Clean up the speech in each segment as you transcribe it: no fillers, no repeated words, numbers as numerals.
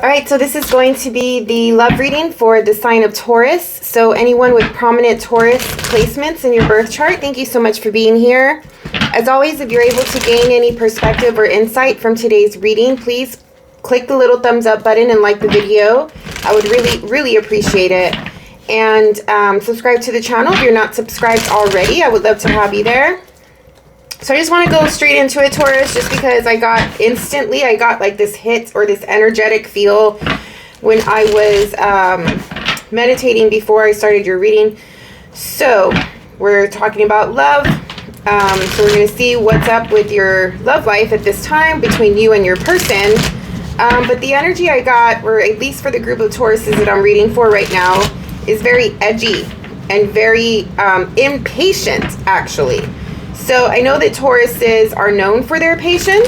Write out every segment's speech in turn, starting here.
All right, so this is going to be the love reading for the sign of Taurus. So anyone with prominent Taurus placements in your birth chart, thank you so much for being here. As always, if you're able to gain any perspective or insight from today's reading, please click the little thumbs up button and like the video. I would really appreciate it. And subscribe to the channel if you're not subscribed already. I would love to have you there. So I just want to go straight into it, Taurus, just because I got like this hit or this energetic feel when I was meditating before I started your reading. So we're talking about love. So we're going to see what's up with your love life at this time between you and your person. But the energy I got, or at least for the group of Tauruses that I'm reading for right now, is very edgy and very impatient, actually. So I know that Tauruses are known for their patience,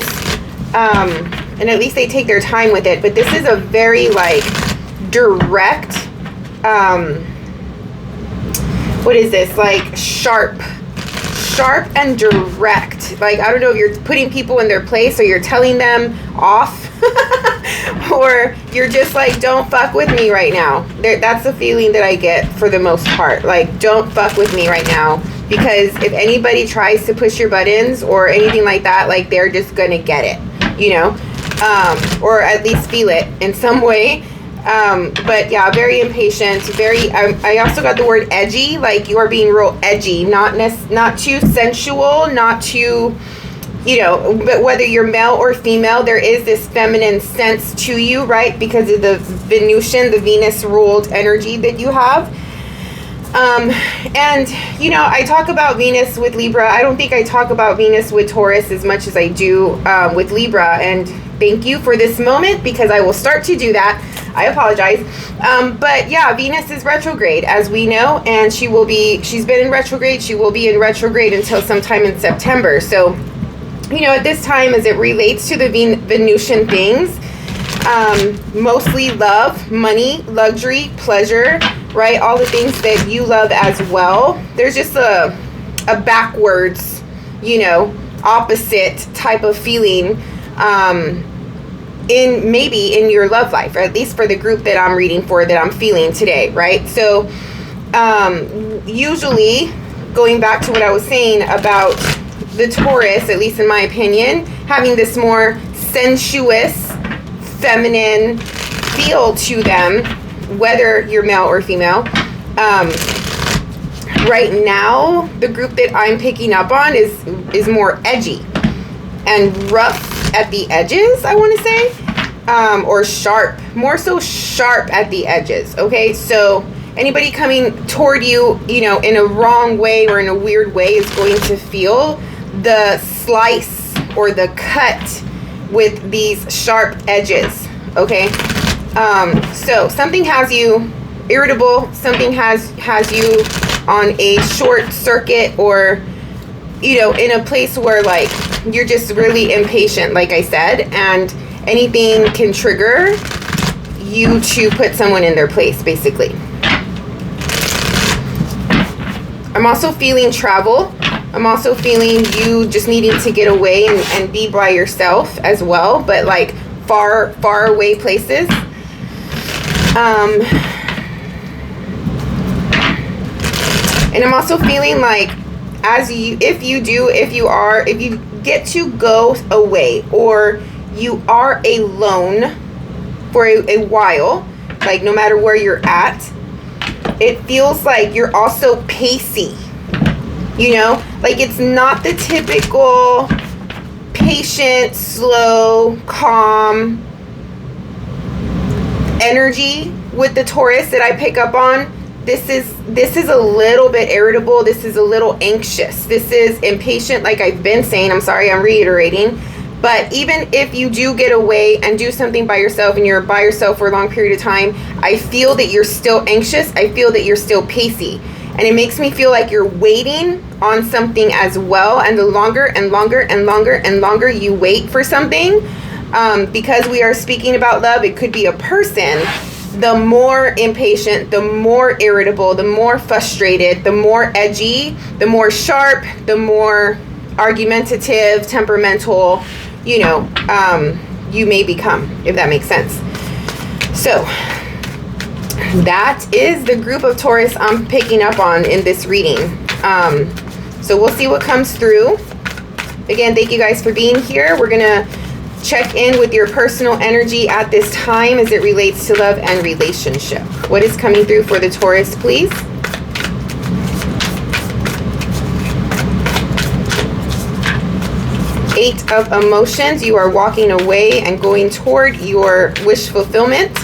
and at least they take their time with it. But this is a very, like, direct, what is this? Like, sharp and direct. Like, I don't know if you're putting people in their place or you're telling them off. Or you're just like, don't fuck with me right now. That's the feeling that I get for the most part. Like, don't fuck with me right now. Because if anybody tries to push your buttons or anything like that, like, they're just gonna get it, you know? Or at least feel it in some way. But yeah, very impatient, very, I also got the word edgy. Like, you are being real edgy, not too sensual, not too, you know, but whether you're male or female, there is this feminine sense to you, right? Because of the Venusian, the Venus ruled energy that you have. And, you know, I talk about Venus with Libra. I don't think I talk about Venus with Taurus as much as I do with Libra. And thank you for this moment, because I will start to do that. I apologize. But yeah, Venus is retrograde, as we know, and she's been in retrograde. She will be in retrograde until sometime in September. So, you know, at this time, as it relates to the Venusian things, mostly love, money, luxury, pleasure, right? All the things that you love as well. There's just a backwards, you know, opposite type of feeling in your love life, or at least for the group that I'm reading for, that I'm feeling today, right? So usually, going back to what I was saying about the Taurus, at least in my opinion, having this more sensuous, feminine feel to them, whether you're male or female. Right now, the group that I'm picking up on is more edgy and rough at the edges, I want to say, or sharp, more so sharp at the edges. Okay, so anybody coming toward you, you know, in a wrong way or in a weird way is going to feel the slice or the cut with these sharp edges. Okay, so something has you irritable, something has you on a short circuit, or, you know, in a place where, like, you're just really impatient, like I said, and anything can trigger you to put someone in their place, basically. I'm also feeling travel. I'm also feeling you just needing to get away and be by yourself as well, but like far away places. And I'm also feeling like, if you get to go away, or you are alone for a while, like no matter where you're at, it feels like you're also pacey. You know, like, it's not the typical patient, slow, calm energy with the Taurus that I pick up on. This is a little bit irritable. This is a little anxious. This is impatient, like I've been saying. I'm sorry, I'm reiterating. But even if you do get away and do something by yourself, and you're by yourself for a long period of time, I feel that you're still anxious. I feel that you're still pacey. And it makes me feel like you're waiting on something as well. And the longer and longer and longer and longer you wait for something, because we are speaking about love, it could be a person, the more impatient, the more irritable, the more frustrated, the more edgy, the more sharp, the more argumentative, temperamental, you know, you may become, if that makes sense. So that is the group of Taurus I'm picking up on in this reading. So we'll see what comes through. Again, thank you guys for being here. We're going to check in with your personal energy at this time as it relates to love and relationship. What is coming through for the Taurus, please? Eight of emotions. You are walking away and going toward your wish fulfillment.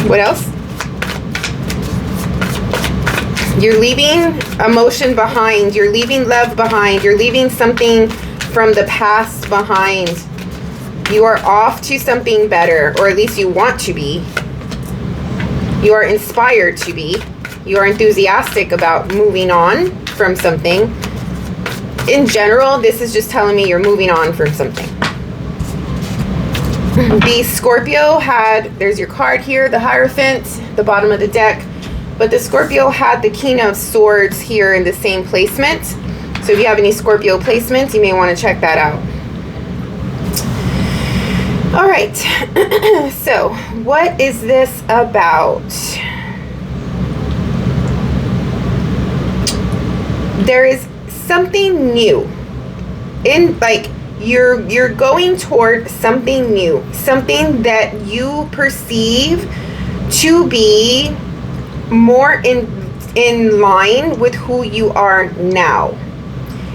What else? You're leaving emotion behind. You're leaving love behind. You're leaving something from the past behind. You are off to something better, or at least you want to be. You are inspired to be. You are enthusiastic about moving on from something. In general, this is just telling me you're moving on from something. The Scorpio had, there's your card here, the Hierophant, the bottom of the deck. But the Scorpio had the King of Swords here in the same placement. So if you have any Scorpio placements, you may want to check that out. All right. So what is this about? There is something new. You're going toward something new. Something that you perceive to be more in line with who you are now,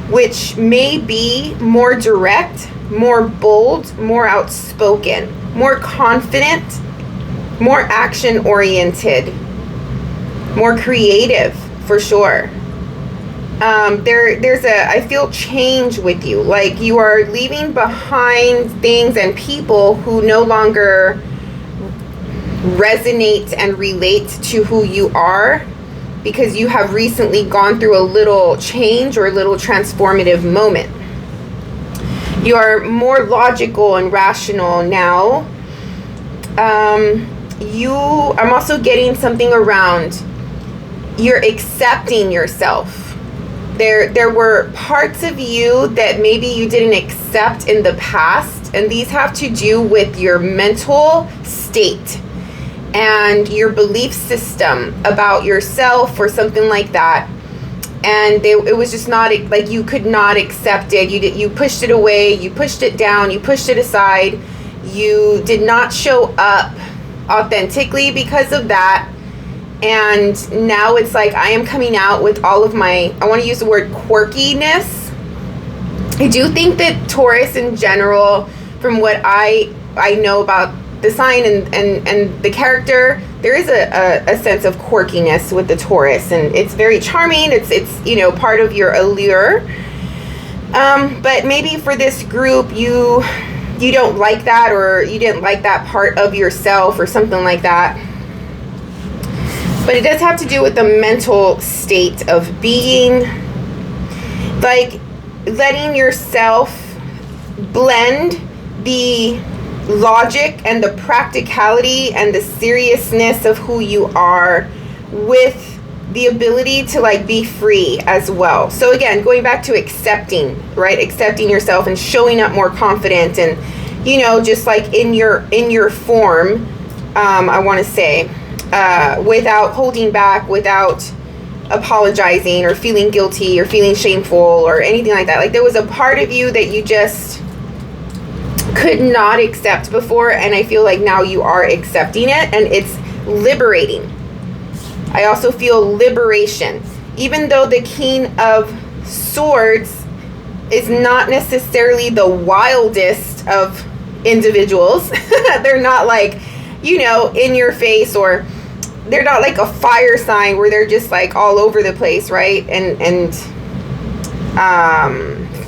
which may be more direct, more bold, more outspoken, more confident, more action oriented, more creative, for sure. I feel change with you. Like you are leaving behind things and people who no longer resonate and relate to who you are, because you have recently gone through a little change or a little transformative moment. You are more logical and rational now. I'm also getting something around you're accepting yourself. There were parts of you that maybe you didn't accept in the past, and these have to do with your mental state and your belief system about yourself or something like that. And it was just not, like, you could not accept it. You pushed it away, you pushed it down, you pushed it aside. You did not show up authentically because of that. And now it's like I am coming out with all of my, I want to use the word quirkiness. I do think that Taurus in general, from what I know about the sign and the character, there is a sense of quirkiness with the Taurus, and it's very charming. It's you know, part of your allure. But maybe for this group, you don't like that, or you didn't like that part of yourself or something like that. But it does have to do with the mental state of being, like letting yourself blend the logic and the practicality and the seriousness of who you are with the ability to like be free as well. So again, going back to accepting, right? Accepting yourself and showing up more confident, and you know, just like in your form, I want to say, without holding back, without apologizing or feeling guilty or feeling shameful or anything like that. Like there was a part of you that you just could not accept before, and I feel like now you are accepting it, and it's liberating. I also feel liberation. Even though the King of Swords is not necessarily the wildest of individuals, they're not like, you know, in your face, or they're not like a fire sign where they're just like all over the place, right? And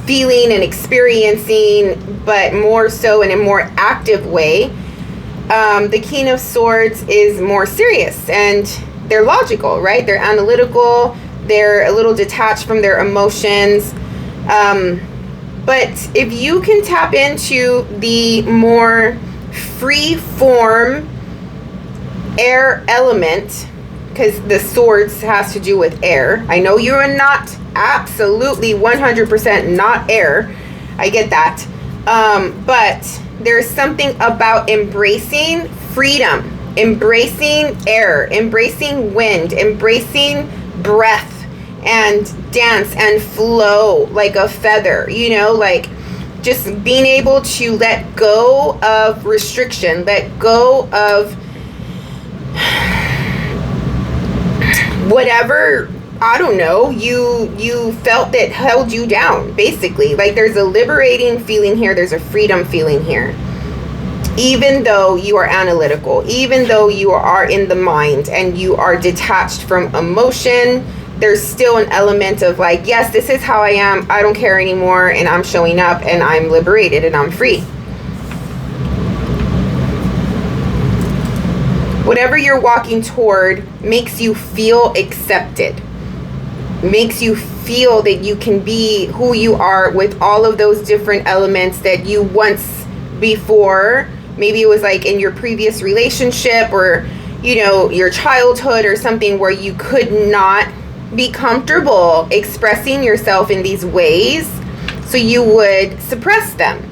feeling and experiencing, but more so in a more active way. The King of Swords is more serious, and they're logical, right? They're analytical. They're a little detached from their emotions. But if you can tap into the more free form air element, because the swords has to do with air. I know you are not absolutely 100% not air. I get that. But there's something about embracing freedom, embracing air, embracing wind, embracing breath, and dance and flow like a feather, you know, like just being able to let go of restriction, let go of whatever, I don't know, you felt that held you down, basically. Like there's a liberating feeling here, there's a freedom feeling here. Even though you are analytical, even though you are in the mind and you are detached from emotion, there's still an element of like, yes, this is how I am, I don't care anymore, and I'm showing up and I'm liberated and I'm free. Whatever you're walking toward makes you feel accepted, makes you feel that you can be who you are with all of those different elements that you once before, maybe it was like in your previous relationship or, you know, your childhood or something where you could not be comfortable expressing yourself in these ways, so you would suppress them.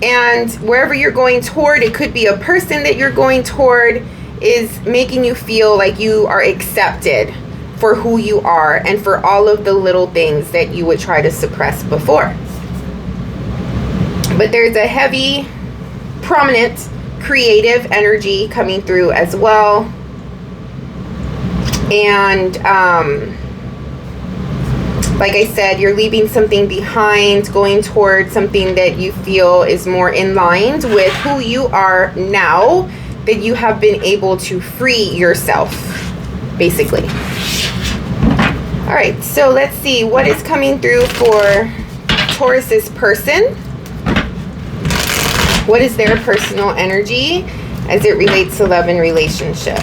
And wherever you're going toward, it could be a person that you're going toward, is making you feel like you are accepted for who you are and for all of the little things that you would try to suppress before. But there's a heavy, prominent, creative energy coming through as well. And like I said, you're leaving something behind, going towards something that you feel is more in line with who you are now, that you have been able to free yourself, basically. All right, so let's see what is coming through for Taurus's person. What is their personal energy as it relates to love and relationship?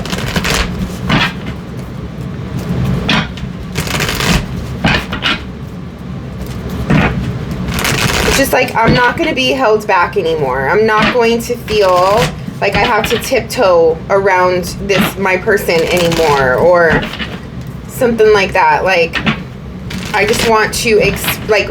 It's just like, I'm not going to be held back anymore. I'm not going to feel like I have to tiptoe around this, my person anymore, or something like that. Like, I just want to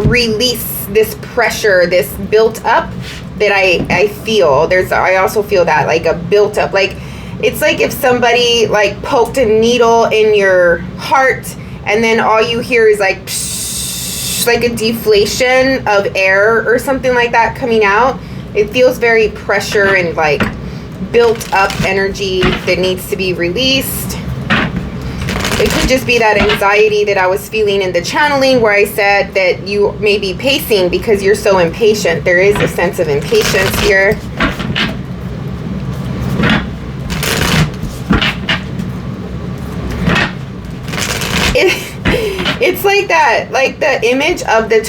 release this pressure, this built up that I feel. I also feel that like a built up, like it's like if somebody like poked a needle in your heart and then all you hear is like psh, like a deflation of air or something like that coming out. It feels very pressure and like built up energy that needs to be released. It could just be that anxiety that I was feeling in the channeling where I said that you may be pacing because you're so impatient. There is a sense of impatience here. It's like that, like the image of the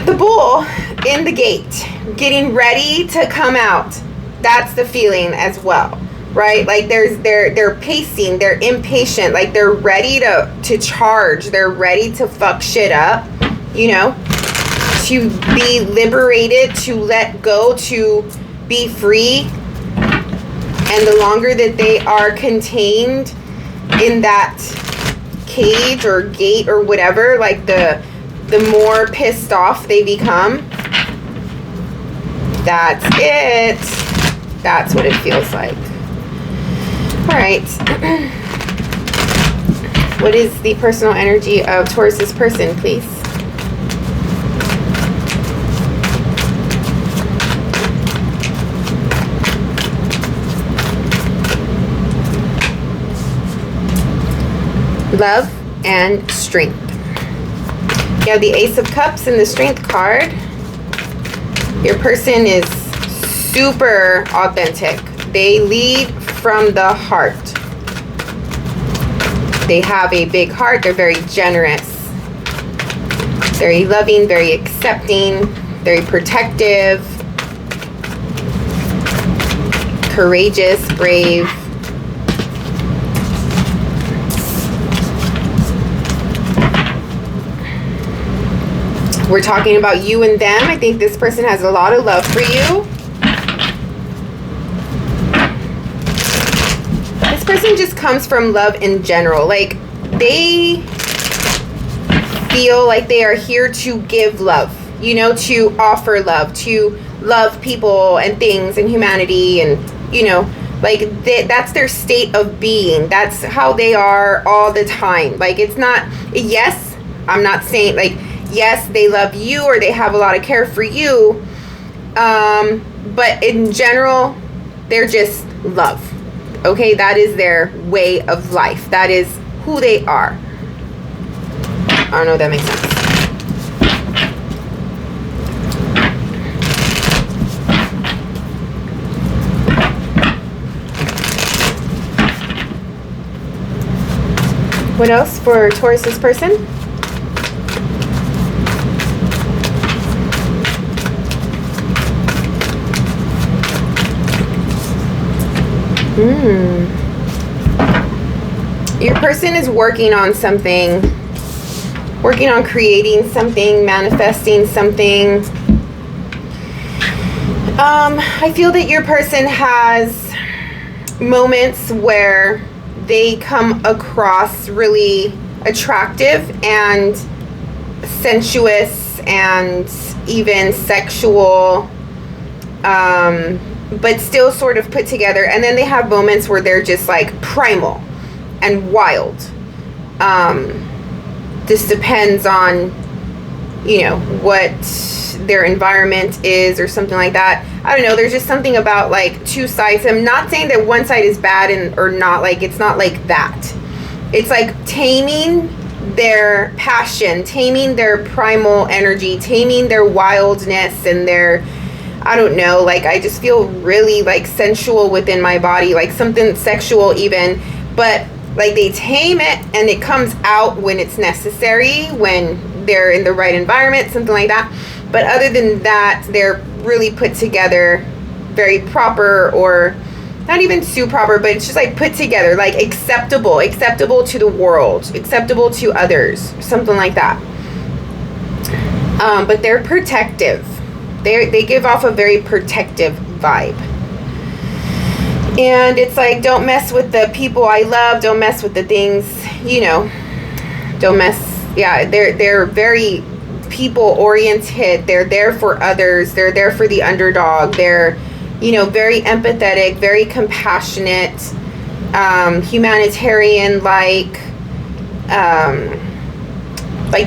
the bull in the gate getting ready to come out. That's the feeling as well, right? Like they're pacing, they're impatient, like they're ready to charge, they're ready to fuck shit up, you know, to be liberated, to let go, to be free. And the longer that they are contained in that cage or gate or whatever, like the more pissed off they become. That's it. That's what it feels like. All right. What is the personal energy of Taurus's person, please? Love and strength. You have the Ace of Cups and the Strength card. Your person is super authentic. They lead from the heart. They have a big heart. They're very generous, very loving, very accepting, very protective, courageous, brave. We're talking about you and them. I think this person has a lot of love for you. This person just comes from love in general. Like, they feel like they are here to give love, you know, to offer love, to love people and things and humanity, and, you know, like that's their state of being. That's how they are all the time. Like, it's not, yes, I'm not saying, like, yes, they love you or they have a lot of care for you, but in general, they're just love. Okay, that is their way of life. That is who they are. I don't know if that makes sense. What else for Taurus's person? Your person is working on something, working on creating something, manifesting something. I feel that your person has moments where they come across really attractive and sensuous and even sexual, but still sort of put together. And then they have moments where they're just like primal and wild. This depends on, you know, what their environment is or something like that. I don't know. There's just something about like two sides. I'm not saying that one side is bad and or not, like, it's not like that. It's like taming their passion, taming their primal energy, taming their wildness and their, I don't know, like, I just feel really like sensual within my body, like something sexual even, but like they tame it and it comes out when it's necessary, when they're in the right environment, something like that. But other than that, they're really put together, very proper, or not even too proper, but it's just like put together, like acceptable to the world, acceptable to others, something like that. But they're protective. They give off a very protective vibe. And it's like, don't mess with the people I love, don't mess with the things, you know, don't mess. Yeah, they're very people oriented. They're there for others. They're there for the underdog. They're, you know, very empathetic, very compassionate, humanitarian, like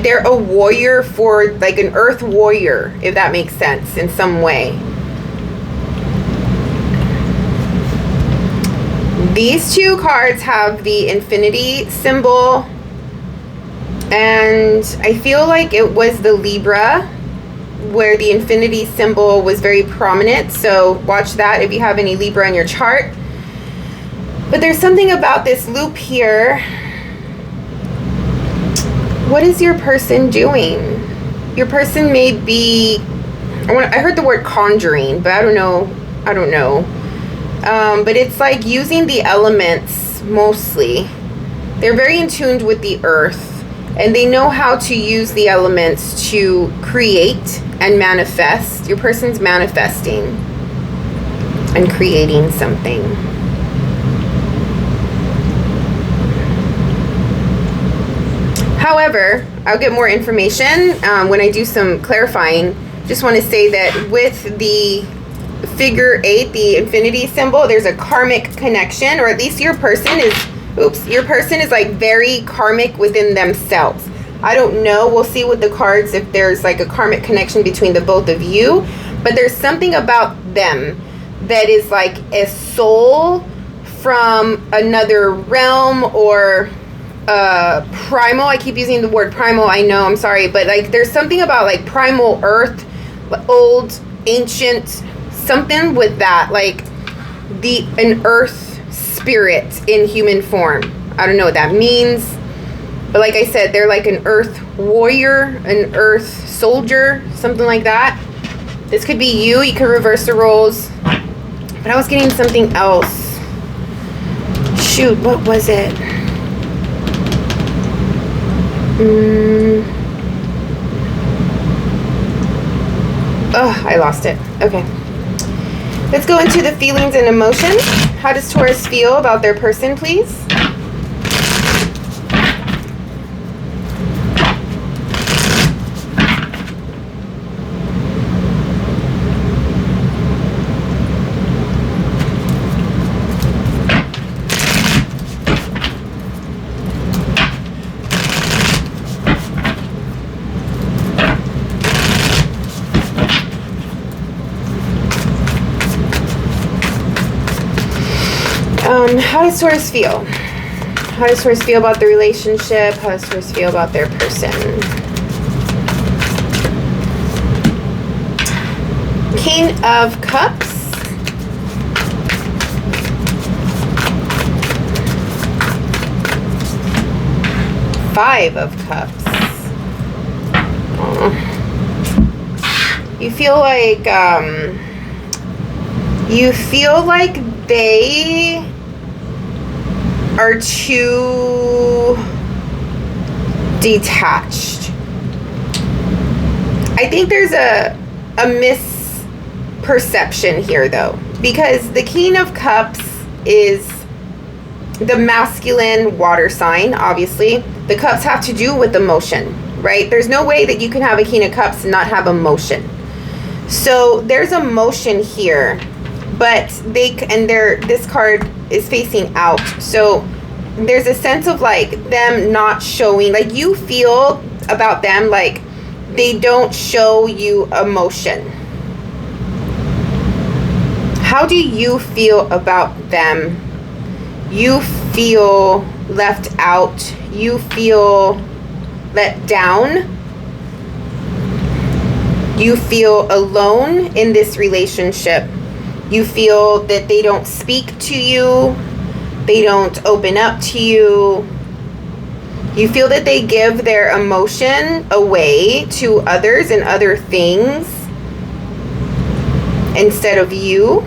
they're a warrior, for like an earth warrior, if that makes sense in some way. These two cards have the infinity symbol, and I feel like it was the Libra where the infinity symbol was very prominent. So watch that if you have any Libra in your chart. But there's something about this loop here. What is your person doing? Your person may be, I heard the word conjuring, but I don't know. But it's like using the elements mostly. They're very in tune with the earth, and they know how to use the elements to create and manifest. Your person's manifesting and creating something. However, I'll get more information when I do some clarifying. Just want to say that with the figure 8, the infinity symbol, there's a karmic connection, or at least your person is like very karmic within themselves. I don't know. We'll see with the cards if there's like a karmic connection between the both of you, but there's something about them that is like a soul from another realm, or primal. I keep using the word primal, I know, I'm sorry, but like there's something about like primal earth, old, ancient, something with that, like an earth spirit in human form. I don't know what that means, but like I said, they're like an earth warrior, an earth soldier, something like that. This could be you. You could reverse the roles, but I was getting something else. Shoot, what was it? Oh, I lost it. Okay. Let's go into the feelings and emotions. How does Taurus feel about their person, please? How does Taurus feel? How does Taurus feel about the relationship? How does Taurus feel about their person? King of Cups. Five of Cups. Oh. You feel like they are too detached. I think there's a misperception here though, because the King of Cups is the masculine water sign, obviously. The cups have to do with emotion, right? There's no way that you can have a King of Cups and not have emotion. So there's emotion here, but this card is facing out. So there's a sense of like them not showing, like you feel about them like they don't show you emotion. How do you feel about them? You feel left out. You feel let down. You feel alone in this relationship. You feel that they don't speak to you. They don't open up to you. You feel that they give their emotion away to others and other things instead of you.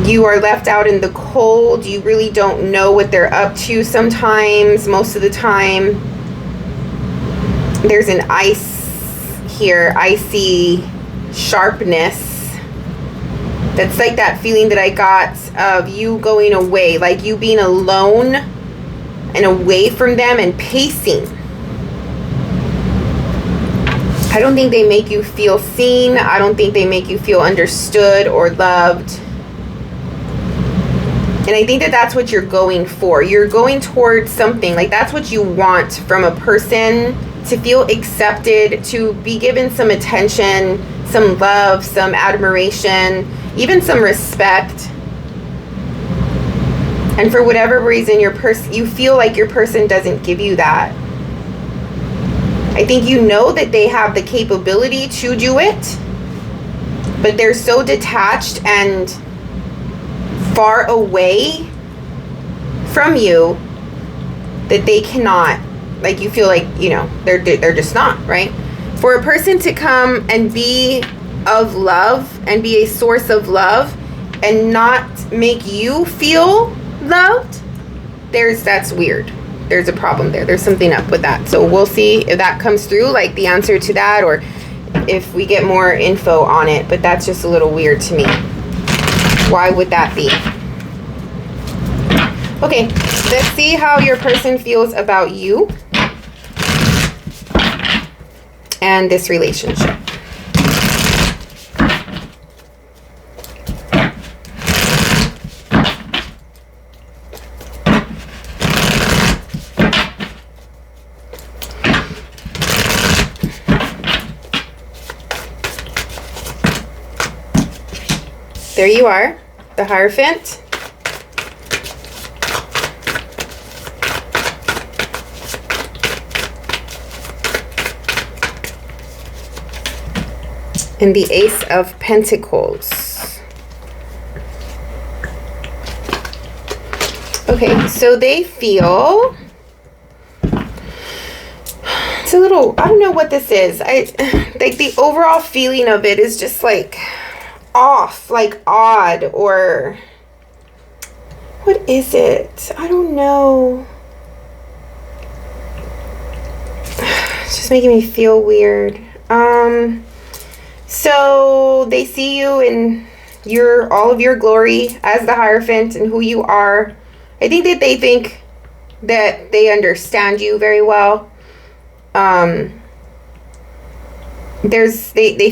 You are left out in the cold. You really don't know what they're up to sometimes, most of the time. There's an ice here, icy sharpness. That's like that feeling that I got of you going away, like you being alone and away from them and pacing. I don't think they make you feel seen. I don't think they make you feel understood or loved. And I think that that's what you're going for. You're going towards something. Like that's what you want from a person, to feel accepted, to be given some attention, some love, some admiration, even some respect. And for whatever reason, you feel like your person doesn't give you that. I think you know that they have the capability to do it, but they're so detached and far away from you that they cannot, like you feel like, you know, they're just not, right? For a person to come and be of love and be a source of love and not make you feel loved, that's weird. There's a problem there. There's something up with that. So we'll see if that comes through, like the answer to that, or if we get more info on it. But that's just a little weird to me. Why would that be? Okay, let's see how your person feels about you and this relationship. There you are, the Hierophant. And the Ace of Pentacles. Okay, so they feel, it's a little, I don't know what this is. Like the overall feeling of it is just like off, like odd, or what is it? I don't know. It's just making me feel weird. So they see you in all of your glory as the Hierophant and who you are. I think that they think that they understand you very well. They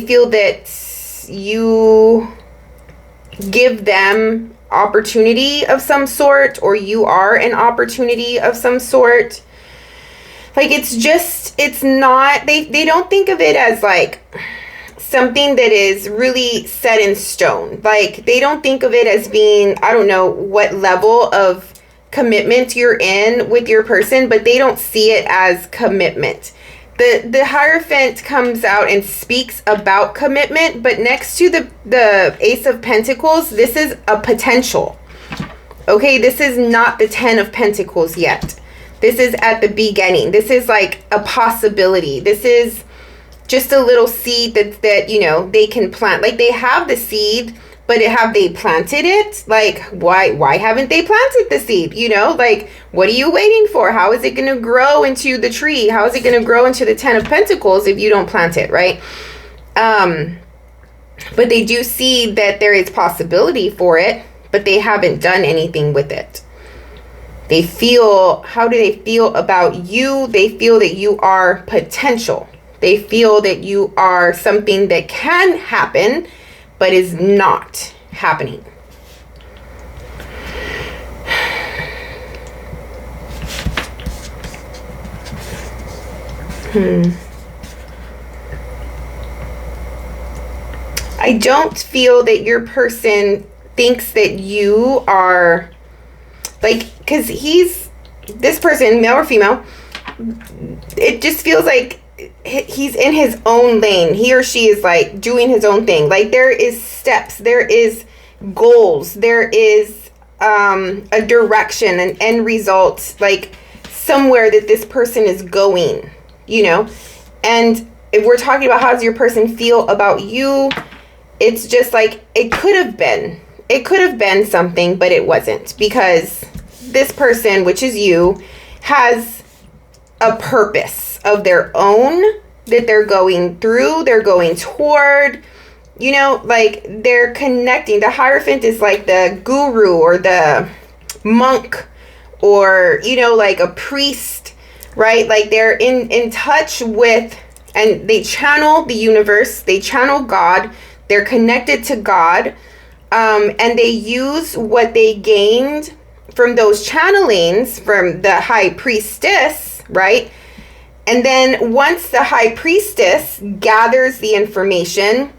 feel that you give them opportunity of some sort, or you are an opportunity of some sort. Like it's not, they don't think of it as like something that is really set in stone. Like, they don't think of it as being, I don't know what level of commitment you're in with your person, but they don't see it as commitment. The Hierophant comes out and speaks about commitment, but next to the Ace of Pentacles, this is a potential. Okay, this is not the 10 of Pentacles yet. This is at the beginning. This is like a possibility. This is just a little seed that you know, they can plant. Like, they have the seed, but have they planted it? Like, why haven't they planted the seed? You know, like, what are you waiting for? How is it going to grow into the tree? How is it going to grow into the 10 of Pentacles if you don't plant it, right? But they do see that there is possibility for it, but they haven't done anything with it. They feel, how do they feel about you? They feel that you are potential. They feel that you are something that can happen, but is not happening. I don't feel that your person thinks that you are, like, because this person, male or female, it just feels like he's in his own lane. He or she is like doing his own thing. Like, there is steps, there is goals, there is a direction, an end result, like somewhere that this person is going, you know. And if we're talking about how does your person feel about you, it's just like, it could have been something, but it wasn't, because this person, which is you, has a purpose of their own that they're going through, they're going toward, you know, like, they're connecting. The Hierophant is like the guru or the monk, or, you know, like a priest, right? Like, they're in touch with, and they channel the universe, they channel God, they're connected to God, and they use what they gained from those channelings from the High Priestess, right? And then once the High Priestess gathers the information,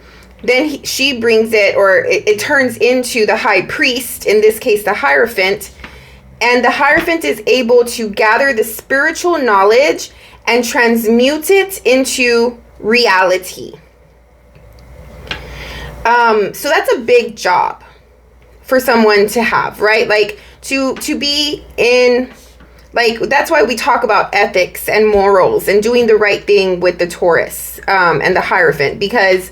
then she brings it, or it turns into the High Priest, in this case the Hierophant, and the Hierophant is able to gather the spiritual knowledge and transmute it into reality. So that's a big job for someone to have, right? Like, to be in, like, that's why we talk about ethics and morals and doing the right thing with the Taurus and the Hierophant, because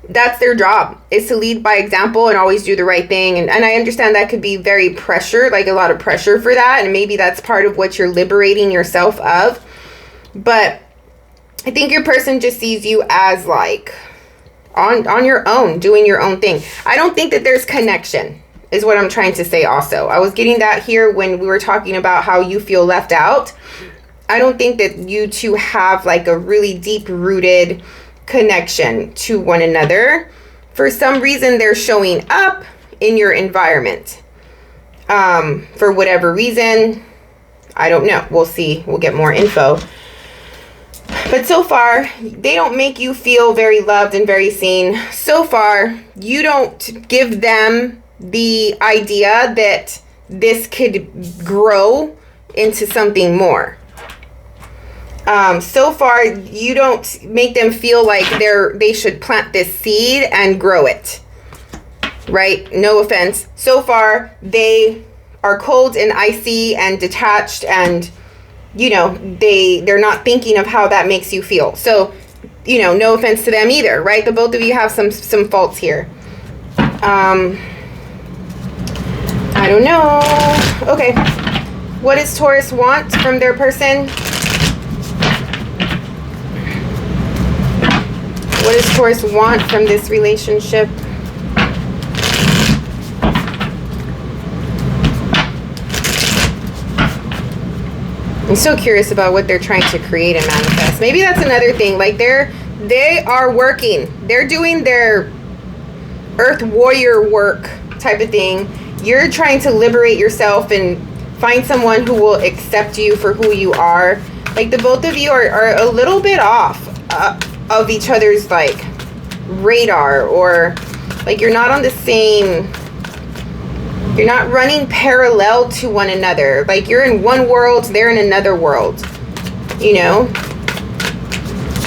that's their job, is to lead by example and always do the right thing. And I understand that could be very pressure, like a lot of pressure for that, and maybe that's part of what you're liberating yourself of. But I think your person just sees you as like on your own, doing your own thing. I don't think that there's connection, is what I'm trying to say also. I was getting that here when we were talking about how you feel left out. I don't think that you two have like a really deep rooted connection to one another. For some reason, they're showing up in your environment. For whatever reason, I don't know. We'll see. We'll get more info. But so far, they don't make you feel very loved and very seen. So far, you don't give them the idea that this could grow into something more. So far, you don't make them feel like they should plant this seed and grow it, right? No offense. So far, they are cold and icy and detached, and, you know, they're not thinking of how that makes you feel. So, you know, no offense to them either, right? The both of you have some faults here. I don't know. Okay. What does Taurus want from their person? What does Taurus want from this relationship? I'm so curious about what they're trying to create and manifest. Maybe that's another thing. Like, they are working. They're doing their earth warrior work type of thing. You're trying to liberate yourself and find someone who will accept you for who you are. Like, the both of you are a little bit off of each other's, like, radar, or like you're not on the same, you're not running parallel to one another. Like you're in one world, they're in another world, you know?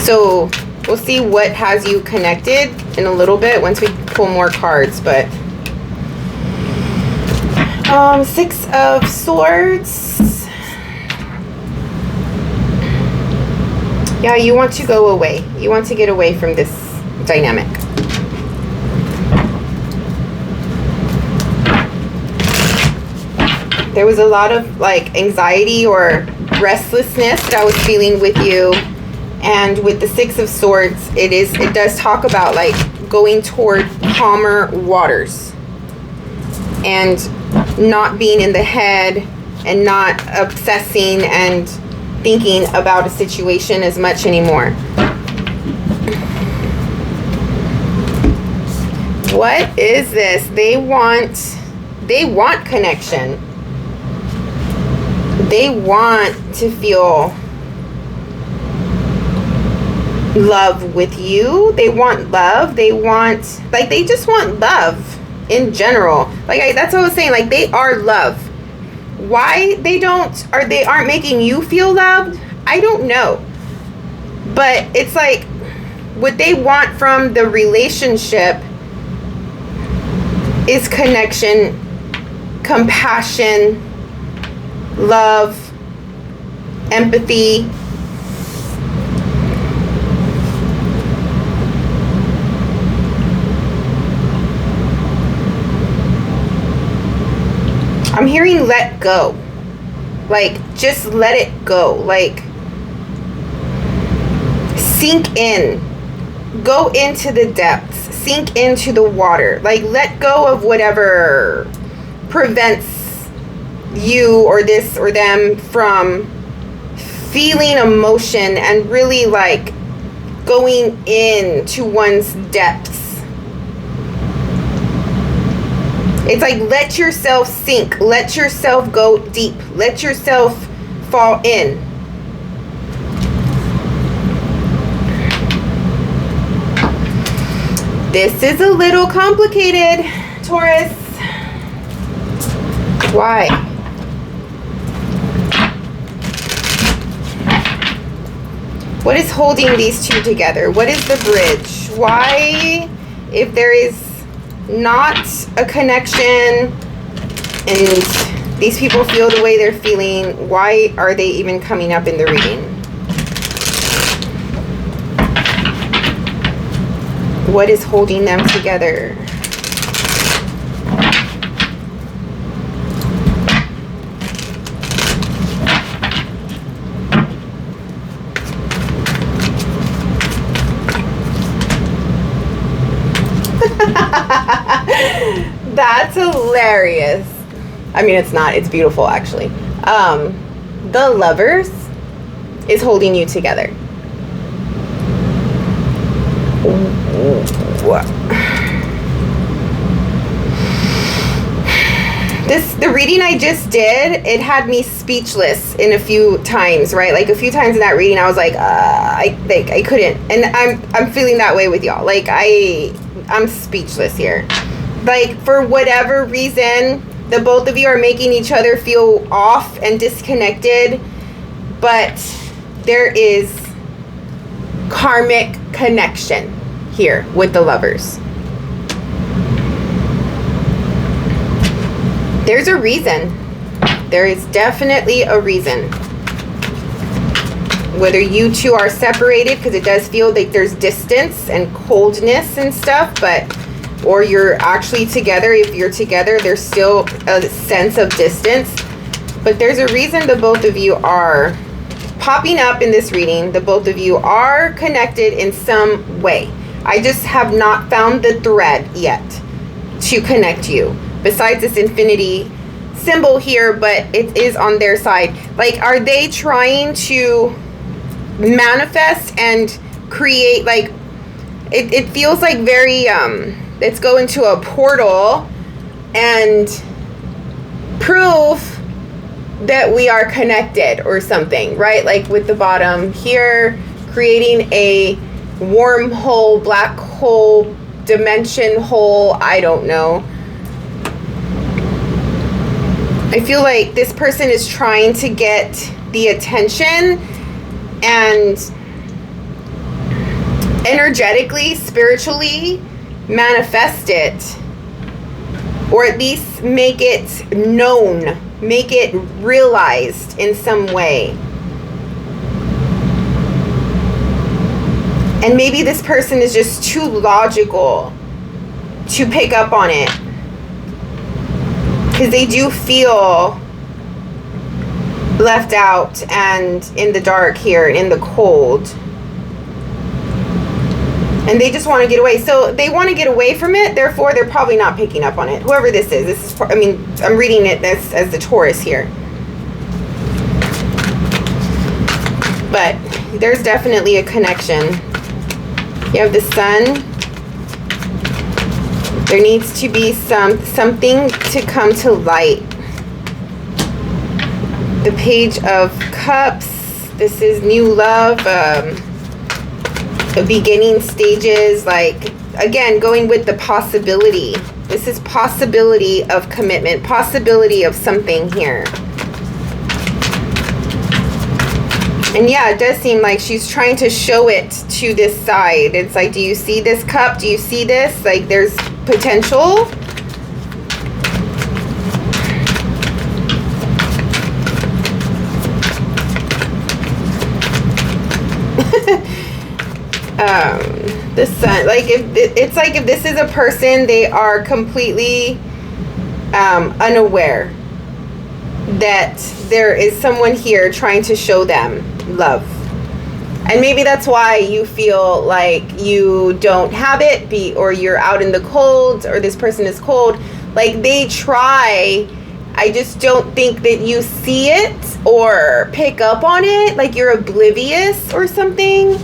So we'll see what has you connected in a little bit once we pull more cards, but Six of Swords. Yeah, you want to go away. You want to get away from this dynamic. There was a lot of like anxiety or restlessness that I was feeling with you. And with the Six of Swords, it does talk about like going toward calmer waters and not being in the head and not obsessing and thinking about a situation as much anymore. What is this? They want connection. They want to feel love with you. They want love. They want, like, they just want love in general. Like, that's what I was saying. Like, they are love. Why they aren't making you feel loved, I don't know. But it's like what they want from the relationship is connection, compassion, love, empathy. I'm hearing let go. Like, just let it go. Like, sink in. Go into the depths. Sink into the water. Like, let go of whatever prevents you or this or them from feeling emotion and really, like, going into one's depths. It's like, let yourself sink. Let yourself go deep. Let yourself fall in. This is a little complicated, Taurus. Why? What is holding these two together? What is the bridge? Why, if there is not a connection and these people feel the way they're feeling, why are they even coming up in the reading? What is holding them together? That's hilarious. I mean, it's not. It's beautiful, actually. The Lovers is holding you together. The reading I just did, it had me speechless in a few times, right? Like a few times in that reading, I was like, I couldn't. And I'm feeling that way with y'all. Like I'm speechless here. Like, for whatever reason, the both of you are making each other feel off and disconnected, but there is karmic connection here with the Lovers. There's a reason. There is definitely a reason. Whether you two are separated, because it does feel like there's distance and coldness and stuff, but or you're actually together. If you're together, there's still a sense of distance. But there's a reason the both of you are popping up in this reading. The both of you are connected in some way. I just have not found the thread yet to connect you. Besides this infinity symbol here, but it is on their side. Like, are they trying to manifest and create, like, it feels like very, let's go into a portal and prove that we are connected or something, right? Like with the bottom here, creating a wormhole, black whole dimension, I don't know. I feel like this person is trying to get the attention and energetically, spiritually manifest it, or at least make it known, make it realized in some way. And maybe this person is just too logical to pick up on it, because they do feel left out and in the dark here and in the cold. And they just want to get away. So they want to get away from it. Therefore, they're probably not picking up on it. Whoever this is, I mean, I'm reading it as the Taurus here. But there's definitely a connection. You have the Sun. There needs to be something to come to light. The Page of Cups. This is new love. The beginning stages. Like, again, going with the possibility. This is possibility of commitment. Possibility of something here. And yeah, it does seem like she's trying to show it to this side. It's like, do you see this cup? Do you see this? Like, there's potential. The Sun, like, if it's like, if this is a person, they are completely unaware that there is someone here trying to show them love. And maybe that's why you feel like you don't have it, or you're out in the cold, or this person is cold. Like, they try, I just don't think that you see it or pick up on it. Like, you're oblivious or something.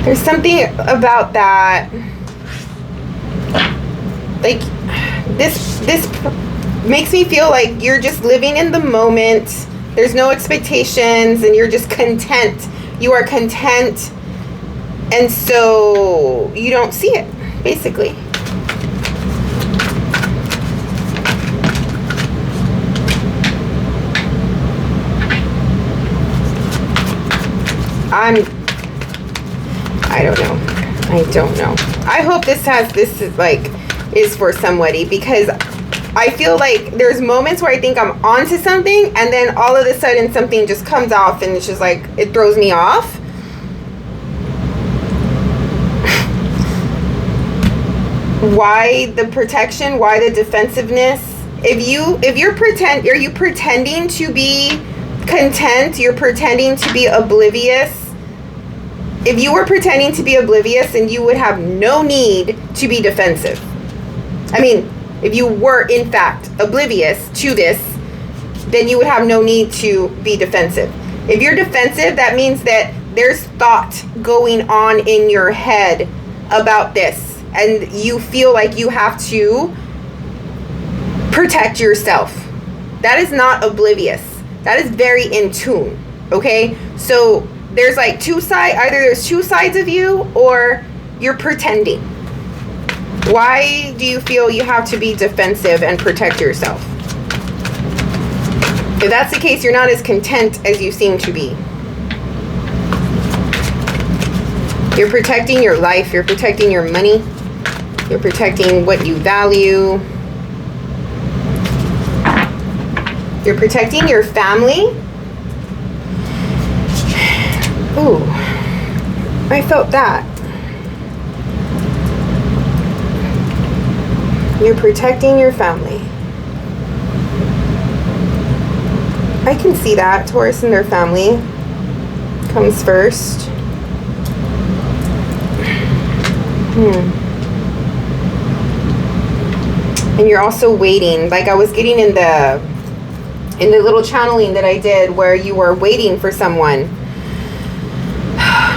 There's something about that. Like, this makes me feel like you're just living in the moment. There's no expectations, and you're just content. You are content, and so you don't see it, basically. I don't know. I hope this is for somebody, because I feel like there's moments where I think I'm onto something, and then all of a sudden something just comes off, and it's just like, it throws me off. Why the protection? Why the defensiveness? Are you pretending to be content? You're pretending to be oblivious. If you were pretending to be oblivious, then you would have no need to be defensive. I mean, if you were, in fact, oblivious to this, then you would have no need to be defensive. If you're defensive, that means that there's thought going on in your head about this, and you feel like you have to protect yourself. That is not oblivious. That is very in tune, okay? So there's like two sides. Either there's two sides of you, or you're pretending. Why do you feel you have to be defensive and protect yourself? If that's the case, you're not as content as you seem to be. You're protecting your life. You're protecting your money. You're protecting what you value. You're protecting your family. Ooh, I felt that. You're protecting your family. I can see that. Taurus and their family comes first. And you're also waiting. Like, I was getting in the little channeling that I did, where you were waiting for someone.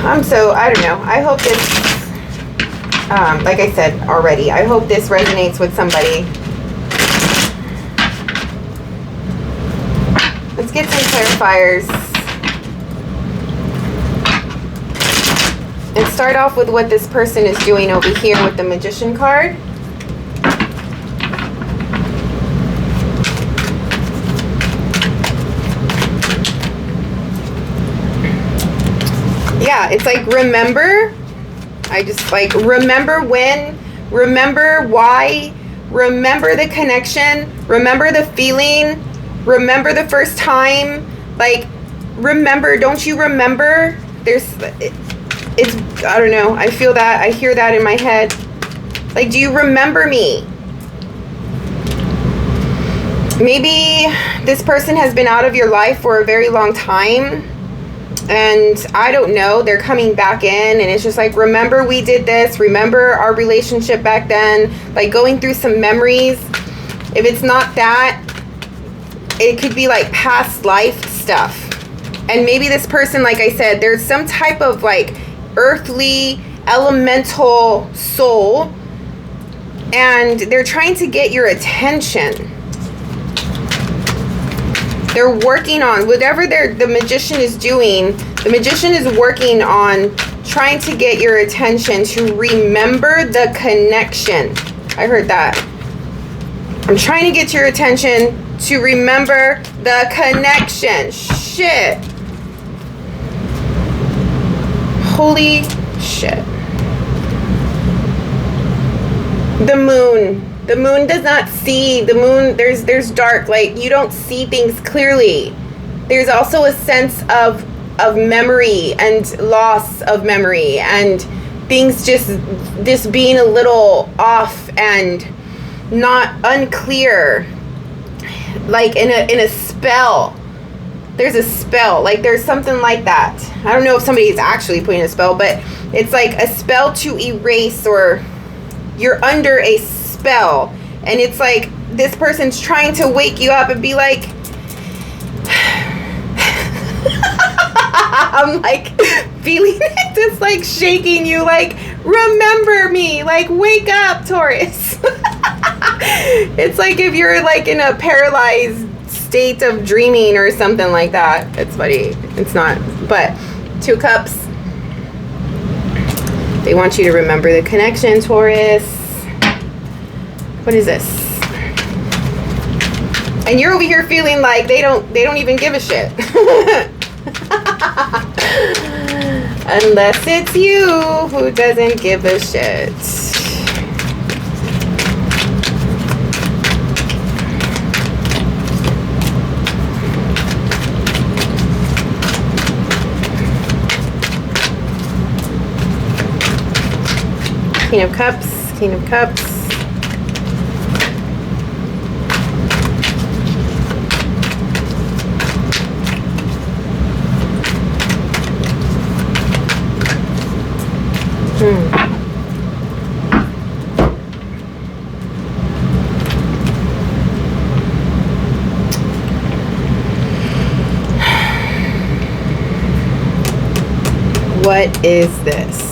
I don't know. I hope this, like I said already, I hope this resonates with somebody. Let's get some clarifiers. And start off with what this person is doing over here with the Magician card. Yeah, it's like, remember. I just like, remember when, remember why, remember the connection, remember the feeling, remember the first time. Like, remember, don't you remember? It's, I don't know, I feel that, I hear that in my head. Like, do you remember me? Maybe this person has been out of your life for a very long time, and I don't know, they're coming back in, and it's just like, remember we did this, remember our relationship back then, like going through some memories. If it's not that, it could be like past life stuff. And maybe this person, like I said, there's some type of like earthly elemental soul, and they're trying to get your attention. They're working on whatever the magician is doing. The magician is working on trying to get your attention to remember the connection. I heard that. I'm trying to get your attention to remember the connection. Shit. Holy shit. The moon. The moon does not see. The moon, there's dark. Like, you don't see things clearly. There's also a sense of memory and loss of memory, and things just being a little off and not unclear. Like in a spell. There's a spell. Like, there's something like that. I don't know if somebody is actually putting a spell, but it's like a spell to erase, or you're under a spell, and it's like this person's trying to wake you up and be like, I'm like feeling it, just like shaking you, like, remember me, like, wake up, Taurus. It's like if you're like in a paralyzed state of dreaming or something like that. It's funny. It's not. But 2 cups. They want you to remember the connection, Taurus. What is this? And you're over here feeling like they don't even give a shit. Unless it's you who doesn't give a shit. King of Cups, King of Cups. What is this?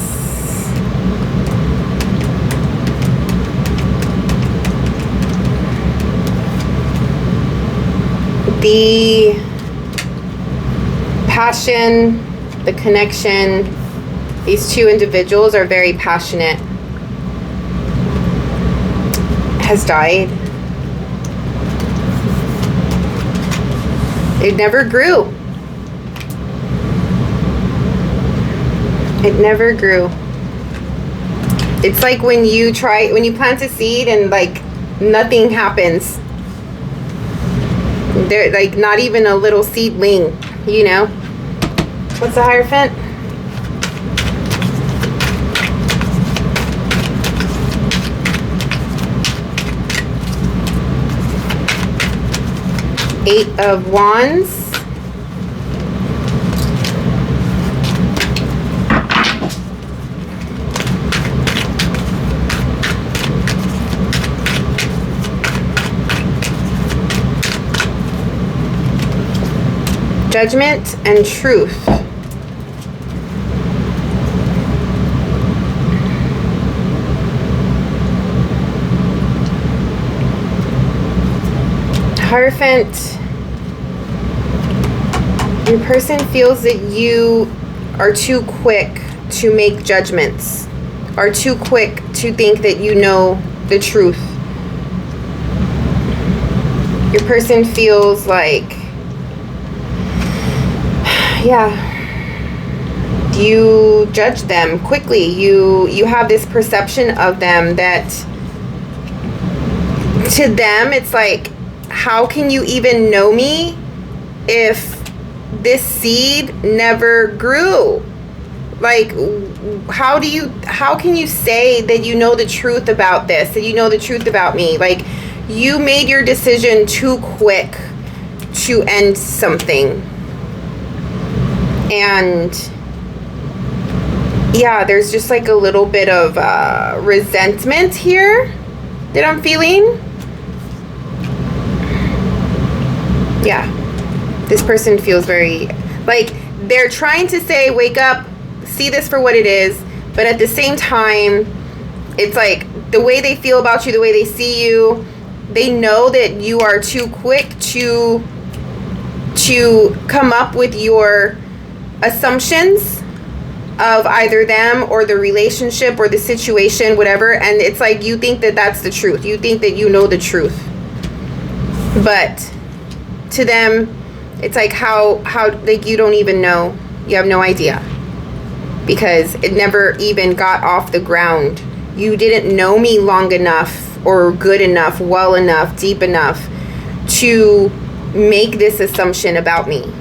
The passion, the connection, these 2 individuals are very passionate, has died. It never grew. It never grew. It's like when you plant a seed and like nothing happens. They're like not even a little seedling, you know. What's the Hierophant? Eight of Wands. Judgment and Truth. Hierophant, your person feels that you are too quick to make judgments, are too quick to think that you know the truth. Your person feels like, yeah, you judge them quickly. You have this perception of them that to them it's like, how can you even know me if this seed never grew? Like, how can you say that you know the truth about this, that you know the truth about me? Like, you made your decision too quick to end something. And yeah, there's just like a little bit of resentment here that I'm feeling. Yeah, this person feels very, like, they're trying to say, wake up, see this for what it is, but at the same time, it's like the way they feel about you, the way they see you, they know that you are too quick to come up with your assumptions of either them or the relationship or the situation, whatever, and it's like you think that that's the truth. You think that you know the truth, but to them, it's like how like you don't even know. You have no idea, because it never even got off the ground. You didn't know me long enough or good enough, well enough, deep enough to make this assumption about me.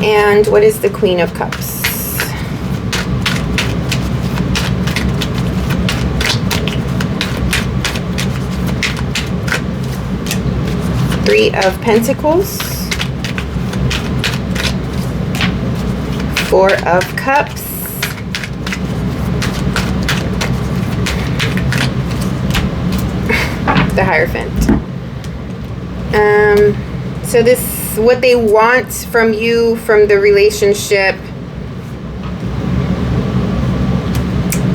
And what is the Queen of Cups? Three of Pentacles. Four of Cups. The Hierophant. So this, what they want from you, from the relationship.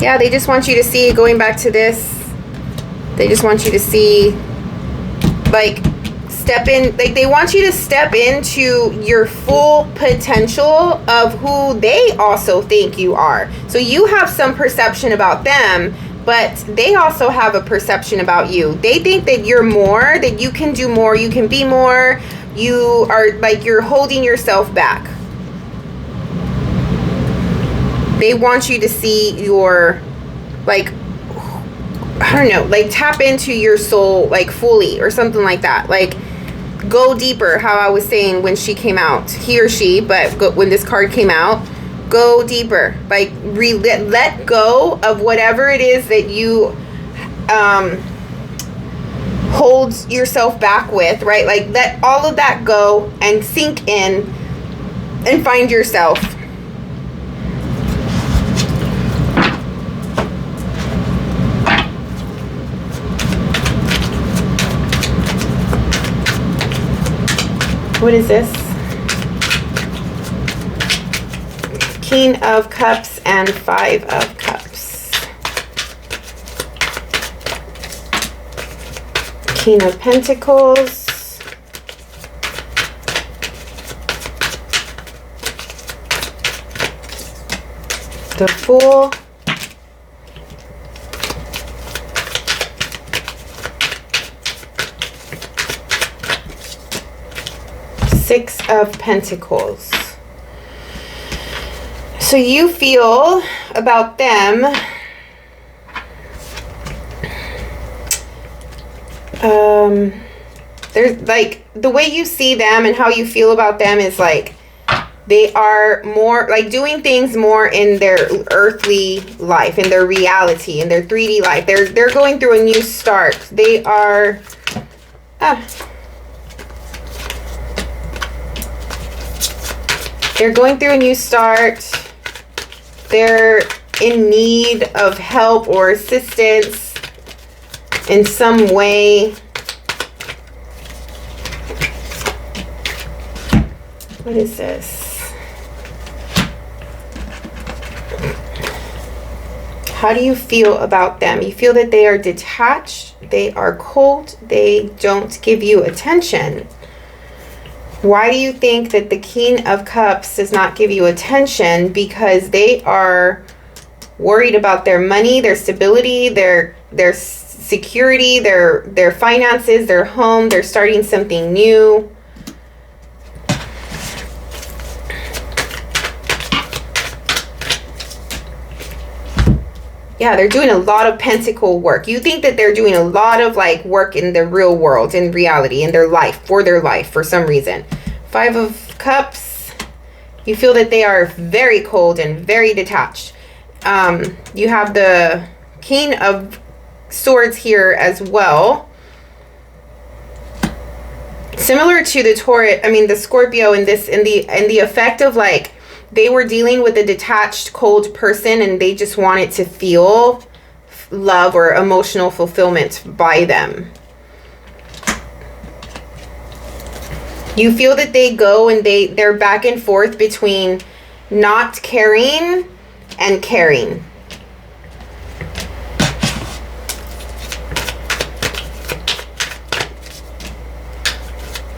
Yeah, they just want you to see, going back to this, they just want you to see, like, step in, like, they want you to step into your full potential of who they also think you are. So you have some perception about them, but they also have a perception about you. They think that you're more, that you can do more, you can be more. You are like, you're holding yourself back. They want you to see your, like, I don't know, like, tap into your soul, like, fully, or something like that. Like, go deeper, how I was saying when she came out, he or she, but when this card came out, go deeper. Like, let go of whatever it is that you hold yourself back with, right? Like, let all of that go and sink in and find yourself. What is this? King of Cups and Five of Cups. King of Pentacles. The Fool. Six of Pentacles. So you feel about them, there's like, the way you see them and how you feel about them is like, they are more like doing things more in their earthly life, in their reality, in their 3D life. They're going through a new start. They are they're going through a new start. They're in need of help or assistance in some way. What is this? How do you feel about them? You feel that they are detached, they are cold, they don't give you attention. Why do you think that the King of Cups does not give you attention? Because they are worried about their money, their stability, their security, their finances, their home. They're starting something new. Yeah, they're doing a lot of pentacle work. You think that they're doing a lot of like work in the real world, in reality, in their life, for some reason. 5 of Cups. You feel that they are very cold and very detached. You have the King of Swords here as well. Similar to the Taurus, the Scorpio in the effect of like, they were dealing with a detached, cold person and they just wanted to feel love or emotional fulfillment by them. You feel that they go and they're back and forth between not caring and caring.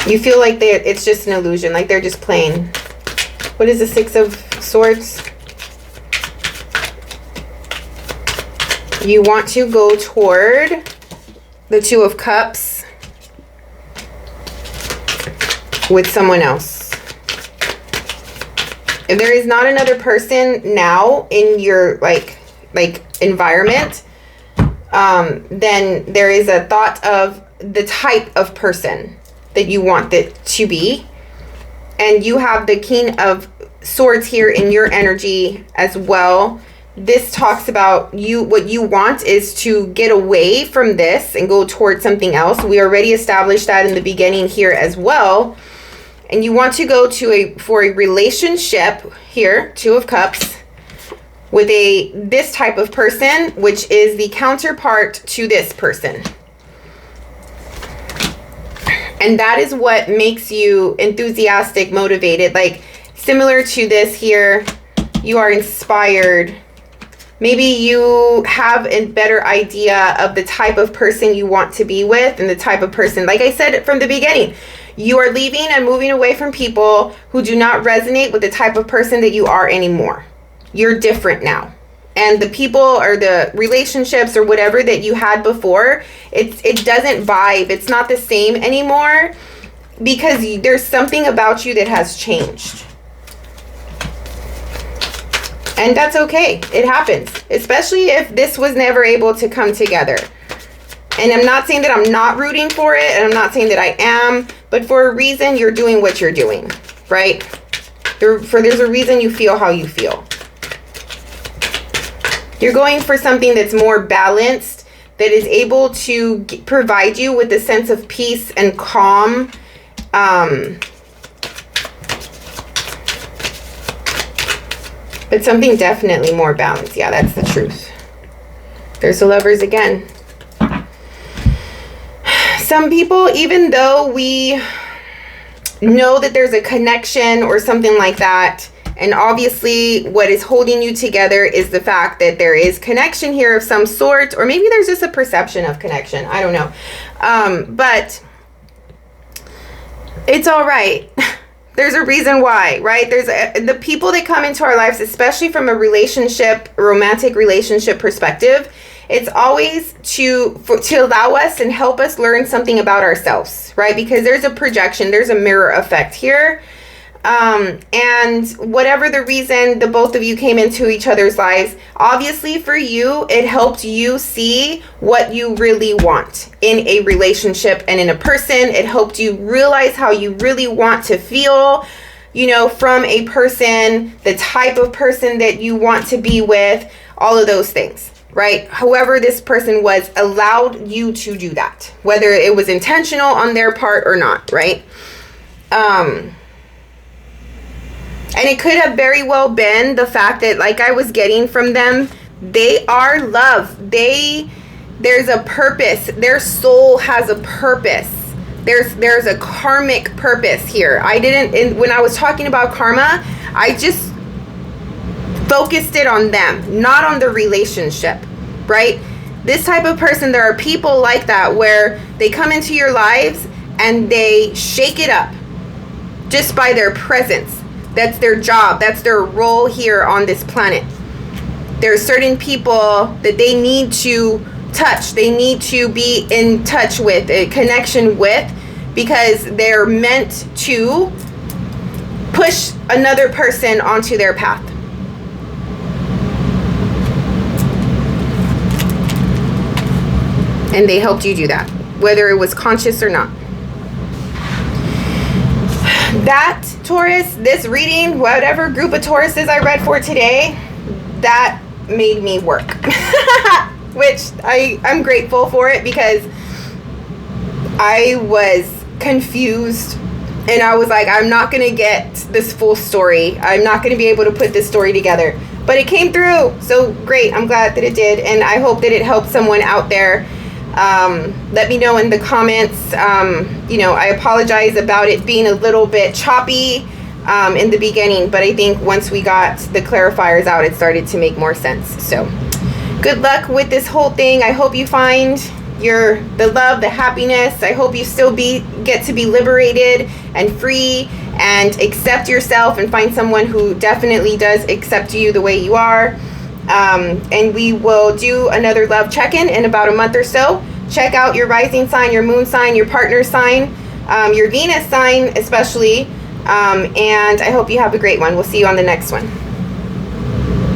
You feel like it's just an illusion, like they're just playing. What is the 6 of Swords? You want to go toward the 2 of Cups with someone else. If there is not another person now in your like environment, then there is a thought of the type of person that you want it to be. And you have the King of Swords here in your energy as well. This talks about what you want is to get away from this and go towards something else. We already established that in the beginning here as well. And you want to go for a relationship here, 2 of Cups, with this type of person, which is the counterpart to this person. And that is what makes you enthusiastic, motivated. Like, similar to this here, you are inspired. Maybe you have a better idea of the type of person you want to be with and the type of person, like I said from the beginning, you are leaving and moving away from people who do not resonate with the type of person that you are anymore. You're different now. And the people or the relationships or whatever that you had before, it doesn't vibe. It's not the same anymore because there's something about you that has changed. And that's okay. It happens, especially if this was never able to come together. And I'm not saying that I'm not rooting for it, and I'm not saying that I am, but for a reason, you're doing what you're doing, right? There's a reason you feel how you feel. You're going for something that's more balanced, that is able to provide you with a sense of peace and calm. But something definitely more balanced. Yeah, that's the truth. There's the Lovers again. Some people, even though we know that there's a connection or something like that, and obviously what is holding you together is the fact that there is connection here of some sort, or maybe there's just a perception of connection. I don't know. But it's all right. There's a reason why, right? There's the people that come into our lives, especially from a romantic relationship perspective, it's always to allow us and help us learn something about ourselves, right? Because there's a projection, there's a mirror effect here. And whatever the reason the both of you came into each other's lives, obviously for you, it helped you see what you really want in a relationship and in a person. It helped you realize how you really want to feel, from a person, the type of person that you want to be with, all of those things, right? However this person was allowed you to do that, whether it was intentional on their part or not, right? And it could have very well been the fact that, like I was getting from them, they are love. There's a purpose. Their soul has a purpose. There's a karmic purpose here. When I was talking about karma, I just focused it on them, not on the relationship, right? This type of person, there are people like that where they come into your lives and they shake it up. just by their presence. That's their job. That's their role here on this planet. There are certain people that they need to touch. They need to be in touch with, a connection with, because they're meant to push another person onto their path. And they helped you do that, whether it was conscious or not. That, Taurus, this reading, whatever group of Tauruses I read for today, that made me work. Which I'm grateful for it, because I was confused and I was like, I'm not going to get this full story. I'm not going to be able to put this story together. But it came through. So great. I'm glad that it did. And I hope that it helped someone out there. Let me know in the comments. I apologize about it being a little bit choppy in the beginning, but I think once we got the clarifiers out, it started to make more sense. So good luck with this whole thing. I hope you find the love, the happiness. I hope you still get to be liberated and free and accept yourself and find someone who definitely does accept you the way you are. And we will do another love check-in in about a month or so. Check out your rising sign, your moon sign, your partner sign, your Venus sign especially. And I hope you have a great one. We'll see you on the next one.